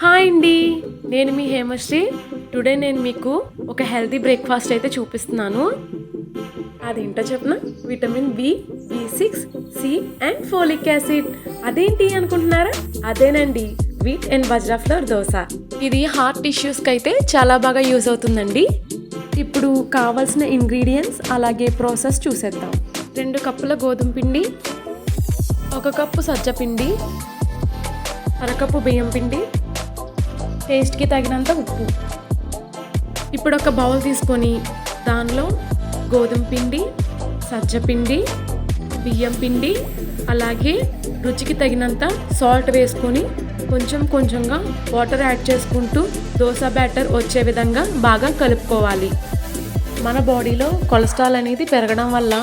Hi అండి, నేను మీ Hemasri. Today నేను మీకు ఒక హెల్తీ బ్రేక్ఫాస్ట్ అయితే చూపిస్తున్నాను. అదేంటో చెప్పనా, vitamin B6C and folic acid. అదేంటి అనుకుంటున్నారా? అదేనండి wheat and bajra floor dosa. ఇది హార్ట్ టిష్యూస్కి అయితే చాలా బాగా యూజ్ అవుతుందండి. ఇప్పుడు కావాల్సిన ఇంగ్రీడియంట్స్ అలాగే ప్రాసెస్ చూసేద్దాం. 2 కప్పుల గోధుమ పిండి, 1 కప్పు సజ్జ పిండి, అరకప్పు బియ్యం పిండి, టేస్ట్కి తగినంత ఉప్పు. ఇప్పుడు ఒక బౌల్ తీసుకొని దానిలో గోధుమ పిండి, సజ్జ పిండి, బియ్యం పిండి అలాగే రుచికి తగినంత సాల్ట్ వేసుకొని కొంచెం కొంచెంగా వాటర్ యాడ్ చేసుకుంటూ దోశ బ్యాటర్ వచ్చే విధంగా బాగా కలుపుకోవాలి. మన బాడీలో కొలెస్ట్రాల్ అనేది పెరగడం వల్ల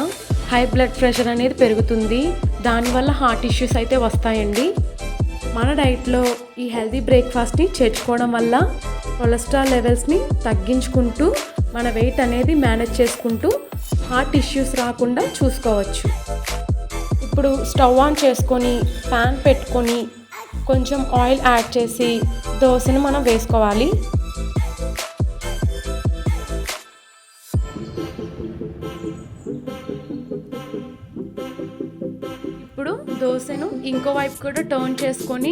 హై బ్లడ్ ప్రెషర్ అనేది పెరుగుతుంది. దానివల్ల హార్ట్ ఇష్యూస్ అయితే వస్తాయండి. మన డైట్లో ఈ హెల్తీ బ్రేక్ఫాస్ట్ని చేర్చుకోవడం వల్ల కొలెస్ట్రాల్ లెవెల్స్ని తగ్గించుకుంటూ మన వెయిట్ అనేది మేనేజ్ చేసుకుంటూ హార్ట్ ఇష్యూస్ రాకుండా చూసుకోవచ్చు. ఇప్పుడు స్టవ్ ఆన్ చేసుకొని ప్యాన్ పెట్టుకొని కొంచెం ఆయిల్ యాడ్ చేసి దోశను మనం వేసుకోవాలి. ఇప్పుడు దోశను ఇంకో వైపు కూడా టర్న్ చేసుకొని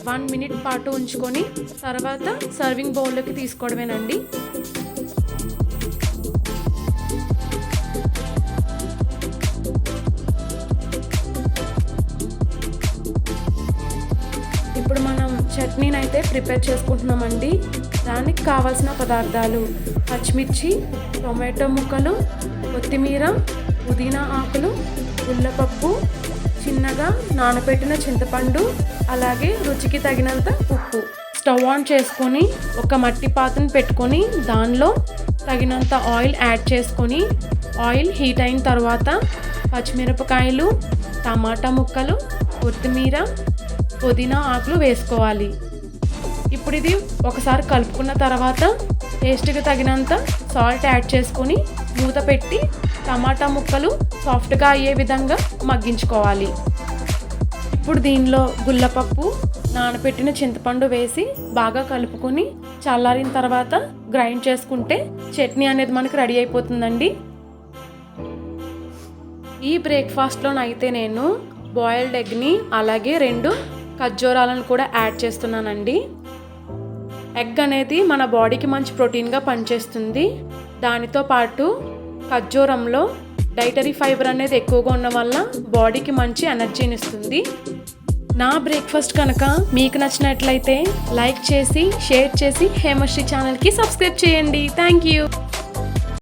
1 మినిట్ పాటు ఉంచుకొని తర్వాత సర్వింగ్ బౌల్లోకి తీసుకోవడమేనండి. ఇప్పుడు మనం చట్నీని అయితే ప్రిపేర్ చేసుకుంటున్నామండి. దానికి కావాల్సిన పదార్థాలు పచ్చిమిర్చి, టొమాటో ముక్కలు, కొత్తిమీర, పుదీనా ఆకులు, ఉల్లపప్పు, చిన్నగా నానబెట్టిన చింతపండు అలాగే రుచికి తగినంత ఉప్పు. స్టవ్ ఆన్ చేసుకొని ఒక మట్టి పాత్రను పెట్టుకొని దానిలో తగినంత ఆయిల్ యాడ్ చేసుకొని ఆయిల్ హీట్ అయిన తర్వాత పచ్చిమిరపకాయలు, టమాటా ముక్కలు, కొత్తిమీర, పుదీనా ఆకులు వేసుకోవాలి. ఇప్పుడు ఇది ఒకసారి కలుపుకున్న తర్వాత టేస్ట్కి తగినంత సాల్ట్ యాడ్ చేసుకొని మూత పెట్టి టమాటా ముక్కలు సాఫ్ట్గా అయ్యే విధంగా మగ్గించుకోవాలి. ఇప్పుడు దీనిలో గుల్లపప్పు, నానబెట్టిన చింతపండు వేసి బాగా కలుపుకొని చల్లారిన తర్వాత గ్రైండ్ చేసుకుంటే చట్నీ అనేది మనకు రెడీ అయిపోతుందండి. ఈ బ్రేక్ఫాస్ట్లోనైతే నేను బాయిల్డ్ ఎగ్ని అలాగే 2 ఖర్జూరాలను కూడా యాడ్ చేస్తున్నానండి. ఎగ్ అనేది మన బాడీకి మంచి ప్రోటీన్గా పనిచేస్తుంది. దానితో పాటు ఖర్జూరంలో డైటరీ ఫైబర్ అనేది ఎక్కువగా ఉండడం వల్ల బాడీకి మంచి ఎనర్జీని ఇస్తుంది. నా బ్రేక్ఫాస్ట్ కనుక మీకు నచ్చినట్లయితే లైక్ చేసి షేర్ చేసి హేమశ్రీ ఛానల్కి సబ్స్క్రైబ్ చేయండి. Thank you.